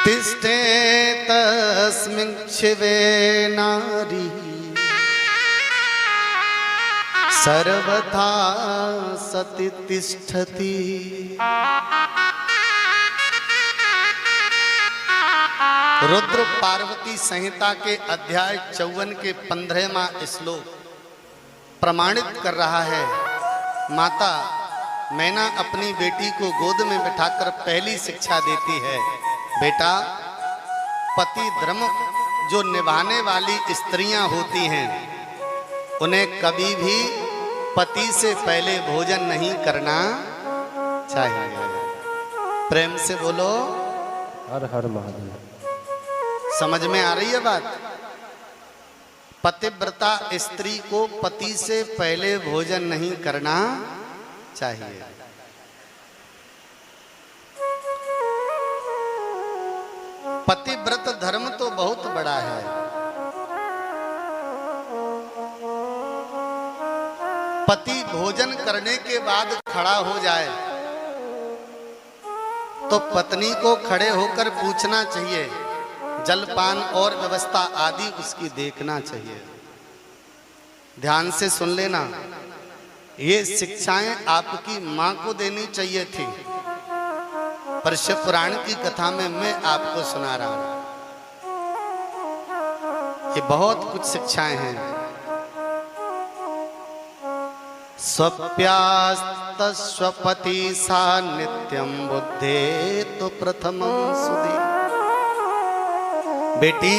तिष्ठे तस्मिन् शिवे नारी सर्वथा सती तिष्ठति। रुद्र पार्वती संहिता के अध्याय 54 के 15वां श्लोक प्रमाणित कर रहा है। माता मैना अपनी बेटी को गोद में बिठाकर पहली शिक्षा देती है, बेटा पति धर्म जो निभाने वाली स्त्रियां होती हैं उन्हें कभी भी पति से पहले भोजन नहीं करना चाहिए। प्रेम से बोलो हर हर महादेव। समझ में आ रही है बात? पतिव्रता स्त्री को पति से पहले भोजन नहीं करना चाहिए। पतिव्रत धर्म तो बहुत बड़ा है। पति भोजन करने के बाद खड़ा हो जाए तो पत्नी को खड़े होकर पूछना चाहिए, जलपान और व्यवस्था आदि उसकी देखना चाहिए। ध्यान से सुन लेना, ये शिक्षाएं आपकी मां को देनी चाहिए थी, पर शिव पुराण की कथा में मैं आपको सुना रहा हूं। ये बहुत कुछ शिक्षाएं हैं। स्वप्यास्तस्वपति सा नित्यम बुद्धे तो प्रथमं सुधि। बेटी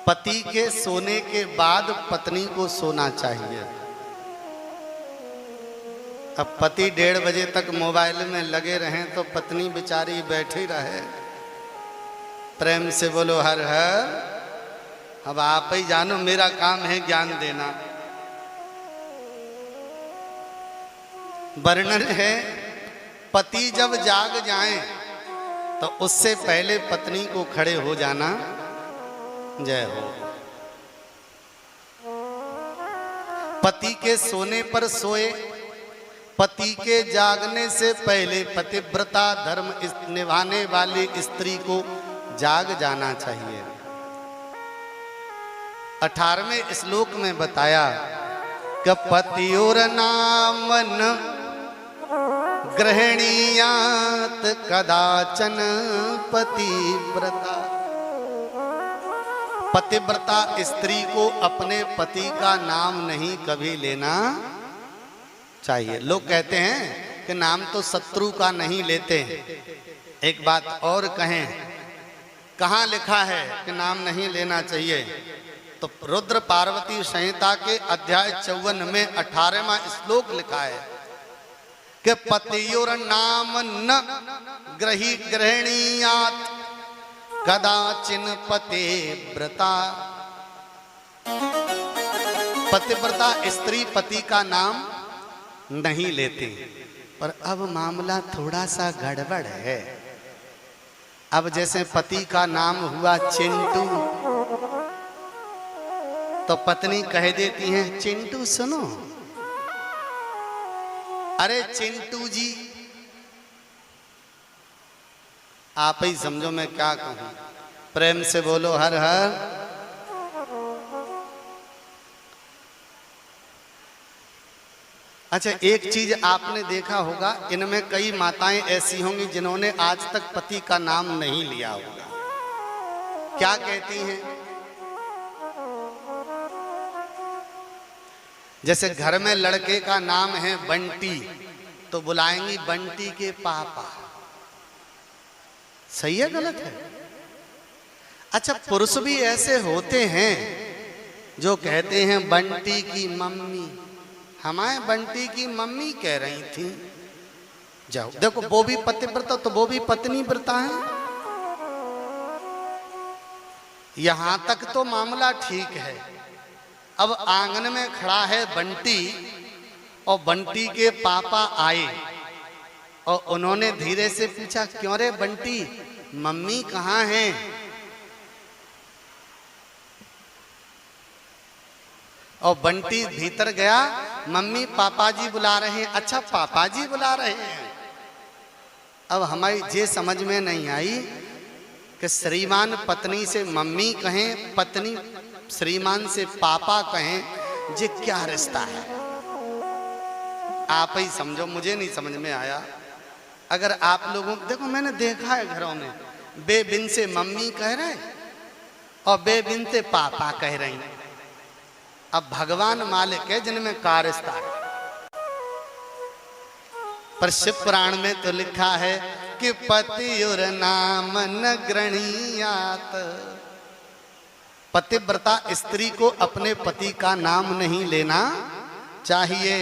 पति के सोने के बाद पत्नी को सोना चाहिए। अब पति 1:30 बजे तक मोबाइल में लगे रहें तो पत्नी बेचारी बैठी रहे। प्रेम से बोलो हर हर। अब आप ही जानो, मेरा काम है ज्ञान देना। वर्णन है, पति जब जाग जाएं तो उससे पहले पत्नी को खड़े हो जाना। जय हो। पति के सोने पर सोए, पति के जागने से पहले पतिव्रता धर्म निभाने वाली स्त्री को जाग जाना चाहिए। 18वें श्लोक में बताया कि पतियोर नाम न गृहणीयात कदाचन पतिव्रता। पतिव्रता स्त्री को अपने पति का नाम नहीं कभी लेना चाहिए। लोग कहते हैं कि नाम तो शत्रु का नहीं लेते। एक बात और कहें, कहाँ लिखा है कि नाम नहीं लेना चाहिए? तो रुद्र पार्वती संहिता के अध्याय 54 में 18वां श्लोक लिखा है कि पतियोर नाम न गृहणीयात कदाचिन पतिव्रता। पतिव्रता स्त्री पति का नाम नहीं लेती। पर अब मामला थोड़ा सा गड़बड़ है। अब जैसे पति का नाम हुआ चिंटू तो पत्नी कह देती है, चिंटू सुनो। अरे चिंटू जी, आप ही समझो मैं क्या कहूं। प्रेम से बोलो हर हर। अच्छा, एक चीज आपने देखा होगा, इनमें कई माताएं ऐसी होंगी जिन्होंने आज तक पति का नाम नहीं लिया होगा। क्या कहती हैं? जैसे घर में लड़के का नाम है बंटी तो बुलाएंगी बंटी के पापा। सही है गलत है? अच्छा, पुरुष भी ऐसे होते हैं जो कहते हैं बंटी की मम्मी। हमारे बंटी की मम्मी कह रही थी। जाओ देखो, वो भी पतिव्रता तो वो भी पत्नी व्रता है। यहां तक तो मामला ठीक है। अब आंगन में खड़ा है बंटी और बंटी के पापा आए और उन्होंने धीरे से पूछा, क्यों रे बंटी, मम्मी कहाँ हैं? और बंटी भीतर गया, मम्मी पापा जी बुला रहे हैं। अच्छा, पापा जी बुला रहे हैं। अब हमारी ये समझ में नहीं आई, कि श्रीमान पत्नी से मम्मी कहें, पत्नी श्रीमान से पापा कहें, ये क्या रिश्ता है? आप ही समझो, मुझे नहीं समझ में आया। अगर आप लोगों, देखो मैंने देखा है घरों में बेबिन से मम्मी कह रहे और बेबिन से पापा कह रही। अब भगवान मालिक है जिनमें का रिश्ता है। पर शिव पुराण में तो लिखा है कि पतियुर नाम न गृणीयात। पतिव्रता स्त्री को अपने पति का नाम नहीं लेना चाहिए।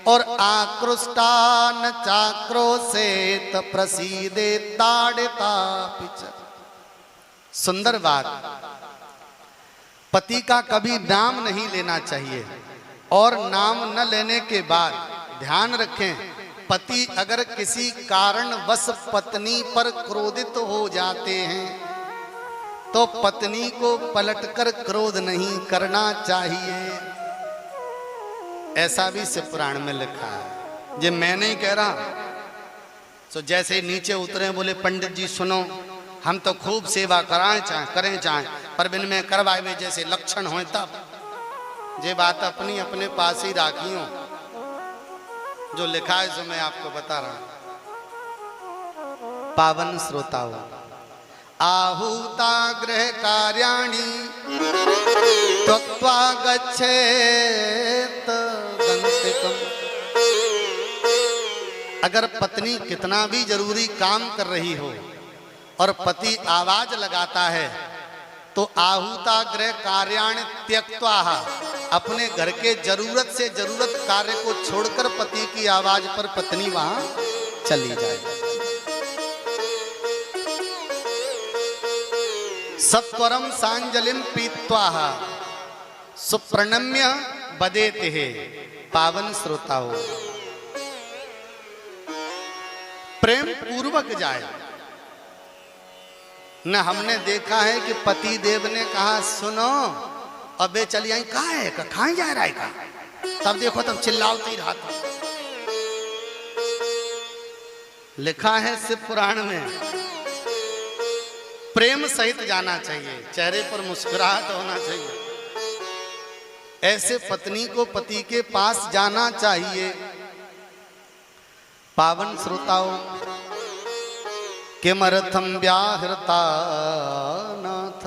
और आकृष्टा न चाक्रोशेत प्रसीदे ताड़िता पिच। सुंदर बात, पति का कभी नाम नहीं लेना चाहिए। और नाम न लेने के बाद ध्यान रखें, पति अगर किसी कारणवश पत्नी पर क्रोधित हो जाते हैं तो पत्नी को पलटकर क्रोध नहीं करना चाहिए। ऐसा भी शिव पुराण में लिखा है। ये मैं नहीं कह रहा। तो जैसे नीचे उतरे बोले पंडित जी सुनो, हम तो खूब सेवा करें चाहे पर बिन में करवाए जैसे लक्षण हो तब। ये बात अपनी अपने पास ही राखी हूं। जो लिखा है सो मैं आपको बता रहा हूं। पावन श्रोताओं, आहूता गृह कार्याणि त्यक्त्वा गच्छेत गंतिकम्। अगर पत्नी कितना भी जरूरी काम कर रही हो और पति आवाज लगाता है तो आहूता गृह कार्याणि त्यक्त्वा, अपने घर के जरूरत से जरूरत कार्य को छोड़कर पति की आवाज पर पत्नी वहां चली जाए। सत्वरम सांजलिम पीत्वा सुप्रणम्य बदेते है। पावन श्रोताओं, प्रेम पूर्वक जाए न। हमने देखा है कि पति देव ने कहा सुनो अबे चली आई, कहा है कहाँ जा रहा है का, तब देखो तब चिल्लाते ही रहा था। लिखा है शिव पुराण में, प्रेम सहित जाना चाहिए, चेहरे पर मुस्कुराहट होना चाहिए। ऐसे पत्नी को पति के पास जाना चाहिए। पावन श्रोताओं, किमर्थम व्याहृता नाथ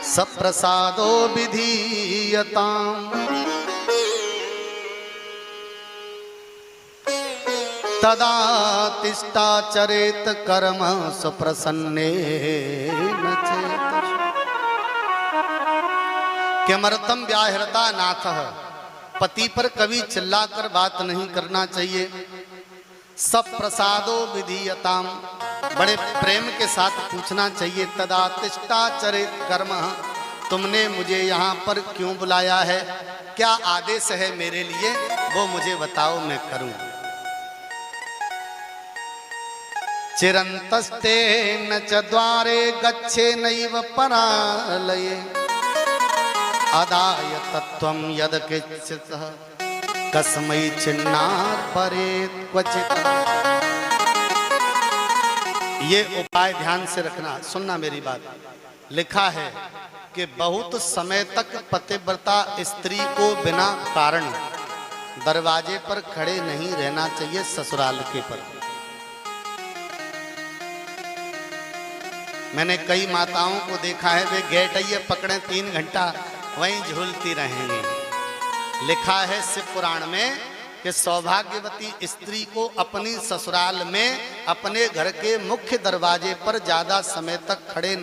सप्रसादो विधीयताम्। तदा तिष्ठा चरेत कर्म सुप्रसन्नेन चेतसा। किमर्थम व्याहृता नाथ, पति पर कभी चिल्लाकर बात नहीं करना चाहिए। सप्रसादो विधीयताम्, बड़े प्रेम के साथ पूछना चाहिए। तदा तिष्ठा चरेत कर्म, तुमने मुझे यहाँ पर क्यों बुलाया है, क्या आदेश है मेरे लिए, वो मुझे बताओ मैं करूं। चिरंतस्ते न च द्वारे गच्छे नैव परालये अदाय तत्वं यद किंचितः कस्मै छिन्नार्परेत् क्वचित्। ये उपाय ध्यान से रखना, सुनना मेरी बात। लिखा है कि बहुत समय तक पतिव्रता स्त्री को बिना कारण दरवाजे पर खड़े नहीं रहना चाहिए ससुराल के पर। मैंने कई माताओं को देखा है, वे गेटैये पकड़े 3 घंटा वहीं झूलती रहेंगी। लिखा है शिव पुराण में कि सौभाग्यवती स्त्री को अपनी ससुराल में अपने घर के मुख्य दरवाजे पर ज्यादा समय तक खड़े नहीं